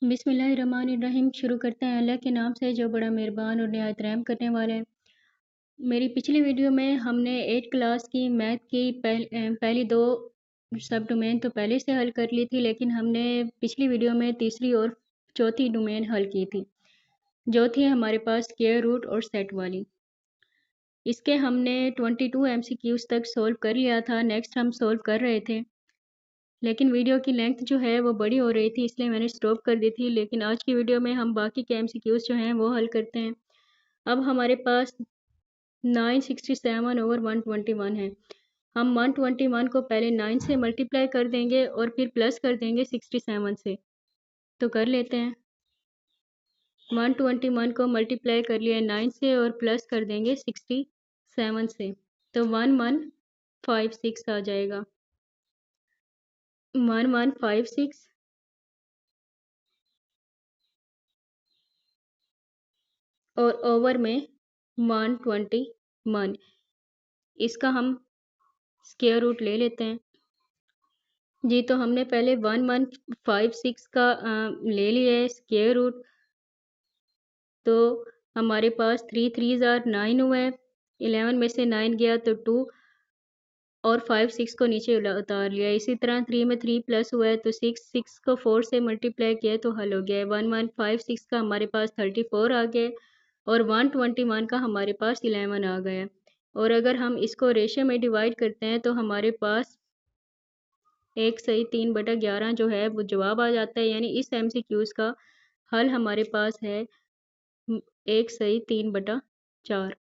बिस्मिल्लाहिर्रहमानिर्रहीम। शुरू करते हैं अल्लाह के नाम से जो बड़ा मेहरबान और निहायत रहम करने वाला है। मेरी पिछली वीडियो में हमने 8 क्लास की मैथ की पहली दो सब डोमेन तो पहले से हल कर ली थी, लेकिन हमने पिछली वीडियो में तीसरी और चौथी डोमेन हल की थी, जो थी हमारे पास स्क्वायर रूट और सेट वाली। इसके हमने 22 MCQs तक सोल्व कर लिया था। नेक्स्ट हम सोल्व कर रहे थे, लेकिन वीडियो की लेंथ जो है वो बड़ी हो रही थी, इसलिए मैंने स्टॉप कर दी थी। लेकिन आज की वीडियो में हम बाकी के MCQs जो हैं वो हल करते हैं। अब हमारे पास 967/121 है। हम 121 को पहले 9 से मल्टीप्लाई कर देंगे और फिर प्लस कर देंगे 67 से। तो कर लेते हैं। 121 को मल्टीप्लाई कर लिया 9 से और प्लस कर देंगे 67 से, तो 1156 आ जाएगा। 1156 और ओवर में 121, इसका हम स्क्वायर रूट ले लेते हैं जी। तो हमने पहले 1156 का ले लिया है स्क्वायर रूट। तो हमारे पास 3 3 आर 9 हुआ है, 11 में से 9 गया तो 2 और 5 6 को नीचे उतार लिया। इसी तरह 3 में 3 प्लस हुआ है तो 6 6 को 4 से मल्टीप्लाई किया तो हल हो गया है। 1156 का हमारे पास 34 आ गया और 121 का हमारे पास 11 आ गया। और अगर हम इसको रेशियो में डिवाइड करते हैं तो हमारे पास 1/3/11 जो है वो जवाब आ जाता है। यानी इस MCQs का हल हमारे पास है 1/3/4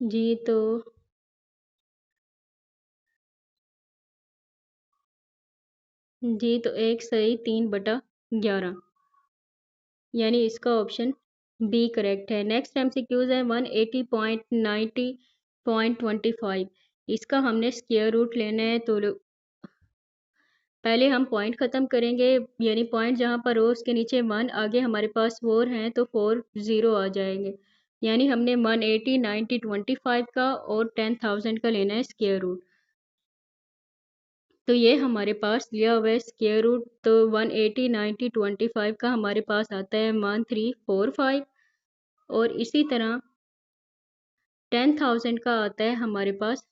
जी। तो 1/3/11, यानी इसका ऑप्शन बी करेक्ट है। नेक्स्ट MCQs है 180.90.25। इसका हमने स्क्वायर रूट लेना है। तो पहले हम पॉइंट ख़त्म करेंगे, यानी पॉइंट जहाँ पर हो उसके नीचे 1, आगे हमारे पास 4 हैं तो 4 0 आ जाएंगे। यानी हमने 180 90 25 का और 10,000 का लेना है स्क्वायर रूट। तो ये हमारे पास लिया हुआ है स्क्वायर रूट। तो 180 90 25 का हमारे पास आता है 1345 और इसी तरह 10,000 का आता है हमारे पास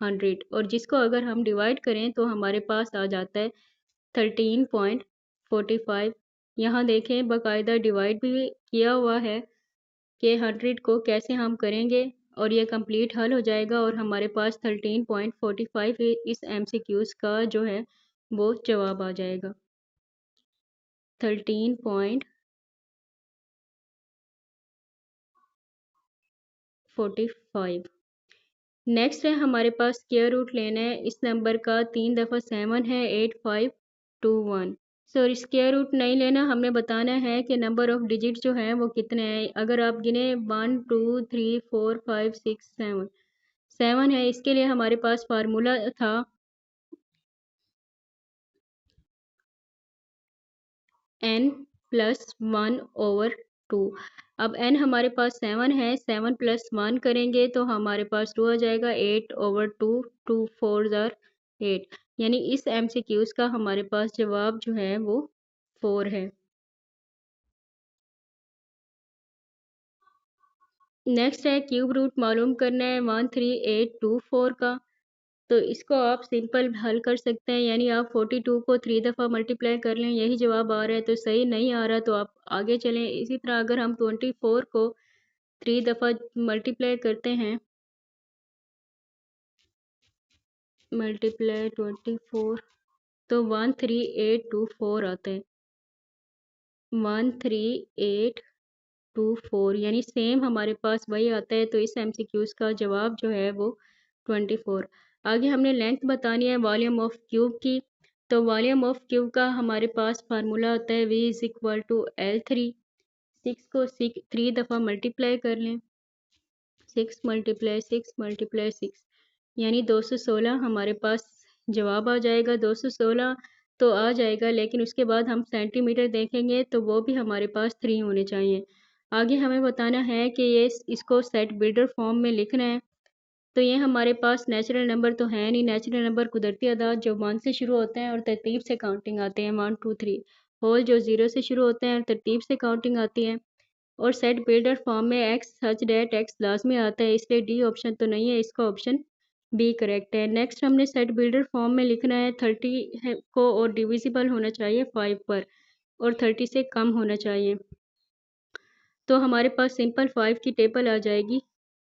100, और जिसको अगर हम डिवाइड करें तो हमारे पास आ जाता है 13.45। यहाँ देखें बाकायदा डिवाइड भी किया हुआ है कि 100 को कैसे हम करेंगे और ये कंप्लीट हल हो जाएगा और हमारे पास 13.45 इस MCQs का जो है वो जवाब आ जाएगा। 13.45। नेक्स्ट है हमारे पास स्क्वायर रूट लेना है। इस नंबर का 3 दफ़ा 7 है 8521। सॉरी, स्क्वायर रूट नहीं लेना, हमने बताना है कि नंबर ऑफ डिजिट जो है वो कितने हैं। अगर आप गिने 1 2 3 4 5 6 7 है। इसके लिए हमारे पास फार्मूला था n+1/2। अब n हमारे पास 7 है, 7 + 1 करेंगे तो हमारे पास 2 आ जाएगा। 8/2, 2 4 आर 8, यानी इस MCQs का हमारे पास जवाब जो है वो 4 है। नेक्स्ट है क्यूब रूट मालूम करना है 13824 का। तो इसको आप सिंपल हल कर सकते हैं, यानी आप 42 को 3 दफ़ा मल्टीप्लाई कर लें, यही जवाब आ रहा है। तो सही नहीं आ रहा तो आप आगे चलें। इसी तरह अगर हम 24 को 3 दफ़ा मल्टीप्लाई करते हैं, मल्टीप्लाई 24, तो 13824 आता है। 13824 यानी सेम हमारे पास वही आता है। तो इस MCQs का जवाब जो है वो 24। आगे हमने लेंथ बतानी है वॉल्यूम ऑफ क्यूब की। तो वॉल्यूम ऑफ क्यूब का हमारे पास फार्मूला होता है V = L3। 6 को 3 दफ़ा मल्टीप्लाई कर लें, 6 × 6 × 6 यानी 216 हमारे पास जवाब आ जाएगा। 216 तो आ जाएगा, लेकिन उसके बाद हम सेंटीमीटर देखेंगे तो वो भी हमारे पास 3 होने चाहिए। आगे हमें बताना है कि ये इसको सेट बिल्डर फॉर्म में लिखना है। तो ये हमारे पास नेचुरल नंबर तो है नहीं, नेचुरल नंबर कुदरती अदाद जो 1 से शुरू होते हैं और तरतीब से काउंटिंग आते हैं 1 2 3। होल जो 0 से शुरू होते हैं, तरतीब से काउंटिंग आती है। और सेट बिल्डर फॉर्म में एक्स सच डेट एक्स लाजमी आता है, इसलिए डी ऑप्शन तो नहीं है, इसका ऑप्शन बी करेक्ट है। नेक्स्ट हमने सेट बिल्डर फॉर्म में लिखना है 30 को और डिविजिबल होना चाहिए 5 पर और 30 से कम होना चाहिए। तो हमारे पास सिंपल 5 की टेबल आ जाएगी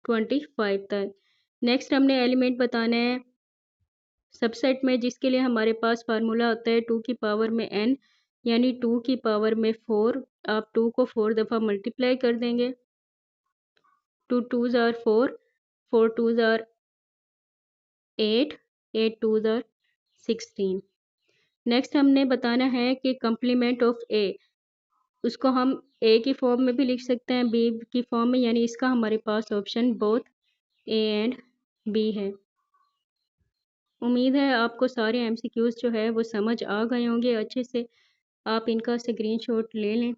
25 तक। नेक्स्ट हमने एलिमेंट बताना है सबसेट में, जिसके लिए हमारे पास फार्मूला होता है 2 की पावर में n, यानी 2 की पावर में 4। आप 2 को 4 दफ़ा मल्टीप्लाई कर देंगे। 2 2s are 4, 4 2s are 8, 8 2s are 16। Next हमने बताना है कि कम्प्लीमेंट ऑफ ए, उसको हम ए की फॉर्म में भी लिख सकते हैं, बी की फॉर्म में, यानी इसका हमारे पास option both A and B है। उम्मीद है आपको सारे एमसीक्यूज जो है वो समझ आ गए होंगे अच्छे से। आप इनका स्क्रीनशॉट ले लें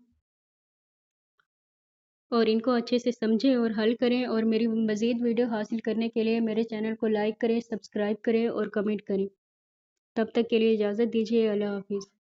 और इनको अच्छे से समझें और हल करें, और मेरी मज़ीद वीडियो हासिल करने के लिए मेरे चैनल को लाइक करें, सब्सक्राइब करें और कमेंट करें। तब तक के लिए इजाज़त दीजिए। अल्लाह हाफिज़।